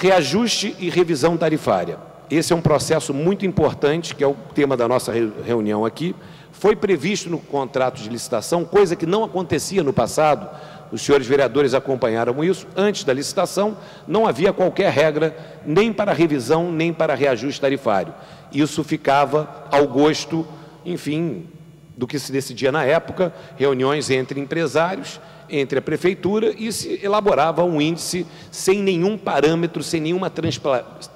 Reajuste e revisão tarifária. Esse é um processo muito importante, que é o tema da nossa reunião aqui. Foi previsto no contrato de licitação, coisa que não acontecia no passado. Os senhores vereadores acompanharam isso. Antes da licitação, não havia qualquer regra, nem para revisão, nem para reajuste tarifário. Isso ficava ao gosto, enfim, do que se decidia na época, reuniões entre empresários, entre a prefeitura, e se elaborava um índice sem nenhum parâmetro, sem nenhuma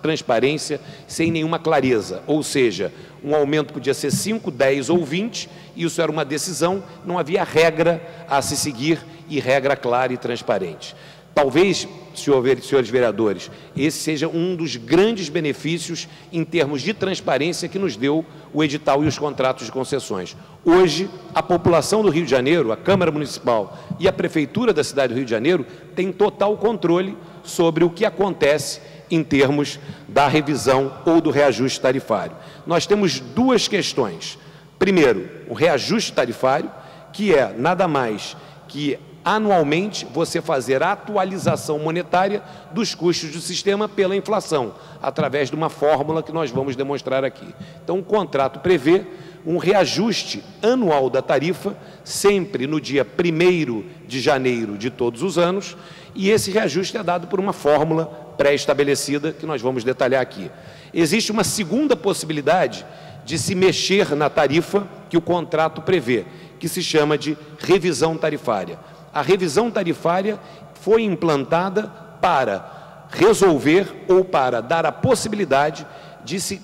transparência, sem nenhuma clareza. Ou seja, um aumento podia ser 5, 10 ou 20, isso era uma decisão, não havia regra a se seguir e regra clara e transparente. Talvez, senhores vereadores, esse seja um dos grandes benefícios em termos de transparência que nos deu o edital e os contratos de concessões. Hoje, a população do Rio de Janeiro, a Câmara Municipal e a Prefeitura da cidade do Rio de Janeiro têm total controle sobre o que acontece em termos da revisão ou do reajuste tarifário. Nós temos duas questões. Primeiro, o reajuste tarifário, que é nada mais que anualmente você fazer a atualização monetária dos custos do sistema pela inflação, através de uma fórmula que nós vamos demonstrar aqui. Então, o contrato prevê um reajuste anual da tarifa, sempre no dia 1º de janeiro de todos os anos, e esse reajuste é dado por uma fórmula pré-estabelecida, que nós vamos detalhar aqui. Existe uma segunda possibilidade de se mexer na tarifa que o contrato prevê, que se chama de revisão tarifária. A revisão tarifária foi implantada para resolver ou para dar a possibilidade de se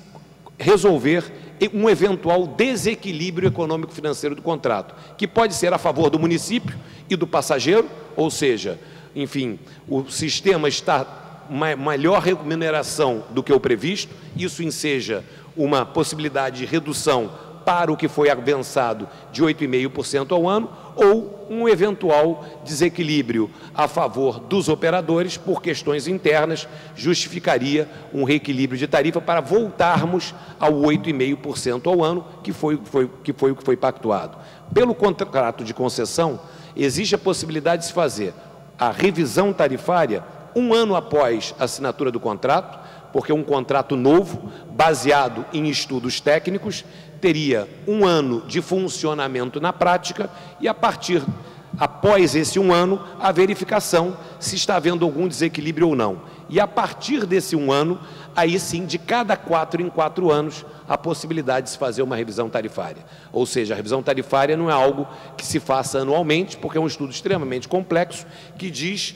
resolver um eventual desequilíbrio econômico-financeiro do contrato, que pode ser a favor do município e do passageiro, ou seja, enfim, o sistema está uma melhor remuneração do que o previsto, isso enseja uma possibilidade de redução para o que foi avançado de 8,5% ao ano, ou um eventual desequilíbrio a favor dos operadores por questões internas, justificaria um reequilíbrio de tarifa para voltarmos ao 8,5% ao ano, que foi o que foi pactuado. Pelo contrato de concessão, existe a possibilidade de se fazer a revisão tarifária um ano após a assinatura do contrato, porque um contrato novo, baseado em estudos técnicos, teria um ano de funcionamento na prática e, após esse um ano, a verificação se está havendo algum desequilíbrio ou não. E, a partir desse um ano, aí sim, de cada 4 em 4 anos, a possibilidade de se fazer uma revisão tarifária. Ou seja, a revisão tarifária não é algo que se faça anualmente, porque é um estudo extremamente complexo, que diz,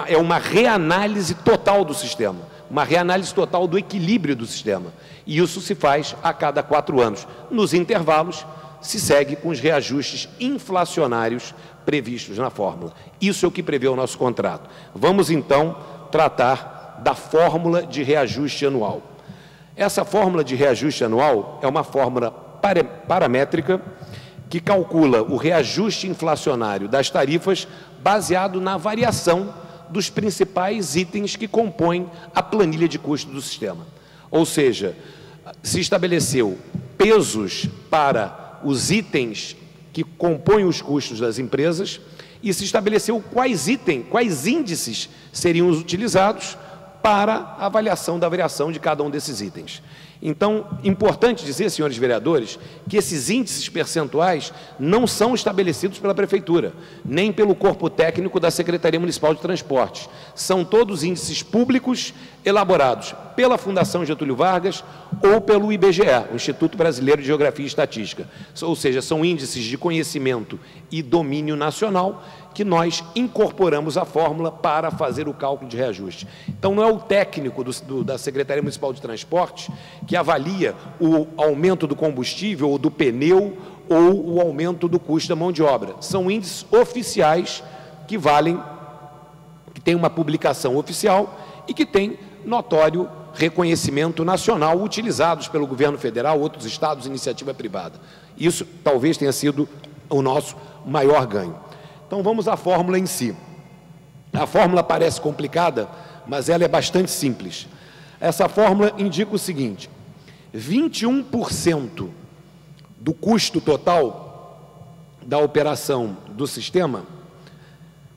é uma reanálise total do sistema, uma reanálise total do equilíbrio do sistema. E isso se faz a cada 4 anos. Nos intervalos, se segue com os reajustes inflacionários previstos na fórmula. Isso é o que prevê o nosso contrato. Vamos, então, tratar da fórmula de reajuste anual. Essa fórmula de reajuste anual é uma fórmula paramétrica que calcula o reajuste inflacionário das tarifas baseado na variação dos principais itens que compõem a planilha de custo do sistema. Ou seja, se estabeleceu pesos para os itens que compõem os custos das empresas e se estabeleceu quais índices seriam utilizados para a avaliação da variação de cada um desses itens. Então, importante dizer, senhores vereadores, que esses índices percentuais não são estabelecidos pela Prefeitura, nem pelo corpo técnico da Secretaria Municipal de Transportes. São todos índices públicos elaborados pela Fundação Getúlio Vargas ou pelo IBGE, o Instituto Brasileiro de Geografia e Estatística. Ou seja, são índices de conhecimento e domínio nacional que nós incorporamos a fórmula para fazer o cálculo de reajuste. Então, não é o técnico da Secretaria Municipal de Transportes que avalia o aumento do combustível ou do pneu ou o aumento do custo da mão de obra. São índices oficiais que valem, que têm uma publicação oficial e que têm notório reconhecimento nacional, utilizados pelo governo federal, outros estados, iniciativa privada. Isso talvez tenha sido o nosso maior ganho. Então, vamos à fórmula em si. A fórmula parece complicada, mas ela é bastante simples. Essa fórmula indica o seguinte: 21% do custo total da operação do sistema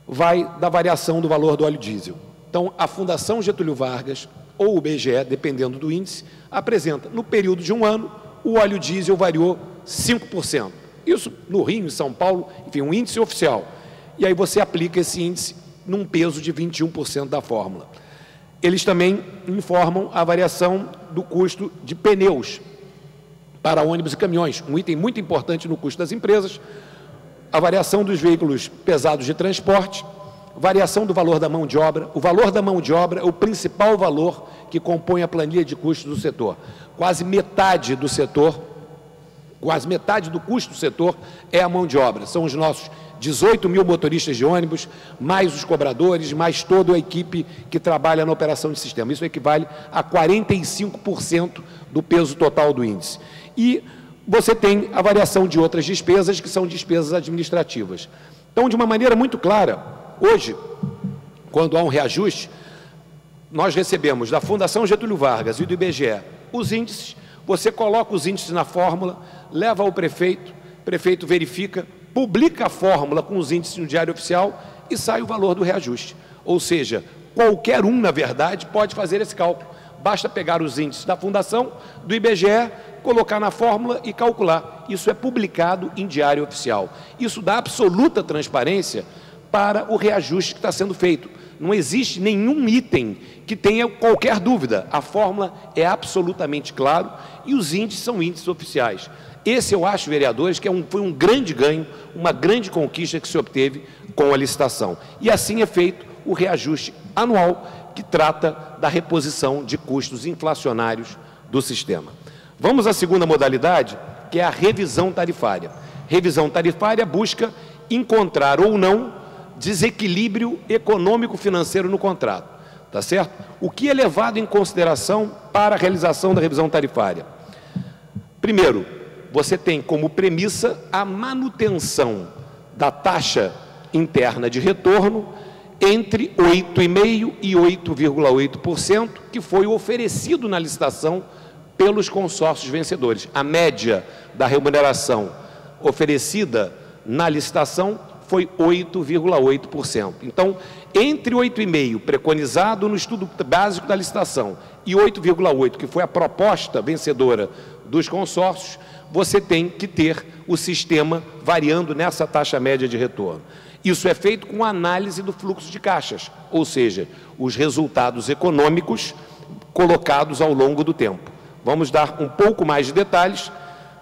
vai da variação do valor do óleo diesel. Então, a Fundação Getúlio Vargas ou o IBGE, dependendo do índice, apresenta, no período de um ano, o óleo diesel variou 5%. Isso no Rio, em São Paulo, enfim, um índice oficial. E aí você aplica esse índice num peso de 21% da fórmula. Eles também informam a variação do custo de pneus para ônibus e caminhões, um item muito importante no custo das empresas, a variação dos veículos pesados de transporte, variação do valor da mão de obra. O valor da mão de obra é o principal valor que compõe a planilha de custos do setor. Quase metade do setor, quase metade do custo do setor é a mão de obra. São os nossos 18 mil motoristas de ônibus, mais os cobradores, mais toda a equipe que trabalha na operação de sistema. Isso equivale a 45% do peso total do índice. E você tem a variação de outras despesas, que são despesas administrativas. Então, de uma maneira muito clara, hoje, quando há um reajuste, nós recebemos da Fundação Getúlio Vargas e do IBGE os índices, você coloca os índices na fórmula, leva ao prefeito, o prefeito verifica, publica a fórmula com os índices no Diário Oficial e sai o valor do reajuste. Ou seja, qualquer um, na verdade, pode fazer esse cálculo. Basta pegar os índices da Fundação, do IBGE, colocar na fórmula e calcular. Isso é publicado em Diário Oficial. Isso dá absoluta transparência para o reajuste que está sendo feito. Não existe nenhum item que tenha qualquer dúvida. A fórmula é absolutamente claro e os índices são índices oficiais. Esse, eu acho, vereadores, que foi um grande ganho, uma grande conquista que se obteve com a licitação. E assim é feito o reajuste anual que trata da reposição de custos inflacionários do sistema. Vamos à segunda modalidade, que é a revisão tarifária. Revisão tarifária busca encontrar ou não desequilíbrio econômico-financeiro no contrato, tá certo? O que é levado em consideração para a realização da revisão tarifária? Primeiro, você tem como premissa a manutenção da taxa interna de retorno entre 8,5% e 8,8%, que foi oferecido na licitação pelos consórcios vencedores. A média da remuneração oferecida na licitação foi 8,8%. Então, entre 8,5% preconizado no estudo básico da licitação e 8,8%, que foi a proposta vencedora dos consórcios, você tem que ter o sistema variando nessa taxa média de retorno. Isso é feito com análise do fluxo de caixas, ou seja, os resultados econômicos colocados ao longo do tempo. Vamos dar um pouco mais de detalhes,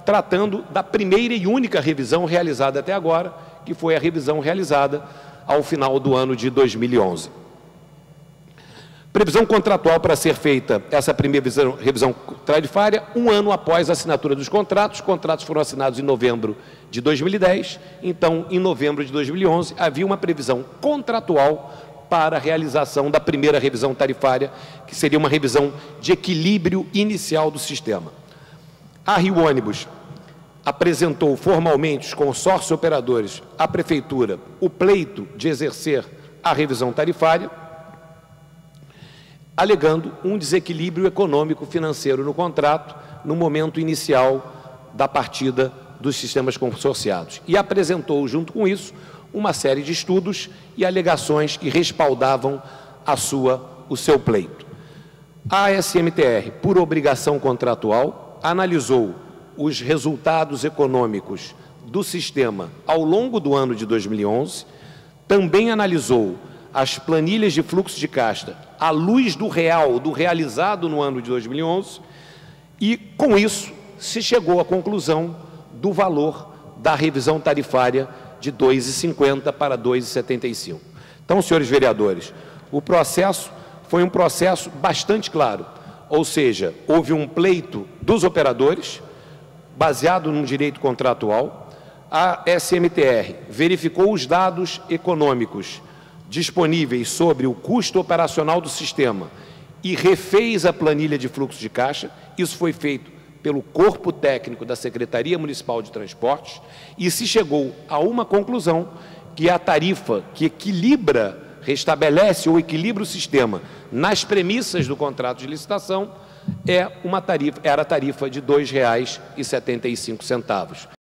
tratando da primeira e única revisão realizada até agora, que foi a revisão realizada ao final do ano de 2011. Previsão contratual para ser feita essa primeira revisão tarifária, um ano após a assinatura dos contratos. Os contratos foram assinados em novembro de 2010, então, em novembro de 2011, havia uma previsão contratual para a realização da primeira revisão tarifária, que seria uma revisão de equilíbrio inicial do sistema. A Rio Ônibus apresentou formalmente os consórcios operadores à Prefeitura o pleito de exercer a revisão tarifária, alegando um desequilíbrio econômico-financeiro no contrato no momento inicial da partida dos sistemas consorciados. E apresentou, junto com isso, uma série de estudos e alegações que respaldavam o seu pleito. A ASMTR, por obrigação contratual, analisou os resultados econômicos do sistema ao longo do ano de 2011, também analisou as planilhas de fluxo de caixa à luz do real, do realizado no ano de 2011, e, com isso, se chegou à conclusão do valor da revisão tarifária de R$ 2,50 para R$ 2,75. Então, senhores vereadores, o processo foi um processo bastante claro, ou seja, houve um pleito dos operadores, baseado no direito contratual. A SMTR verificou os dados econômicos disponíveis sobre o custo operacional do sistema e refez a planilha de fluxo de caixa. Isso foi feito pelo corpo técnico da Secretaria Municipal de Transportes e se chegou a uma conclusão que a tarifa que equilibra, restabelece ou equilibra o sistema nas premissas do contrato de licitação era a tarifa de R$ 2,75.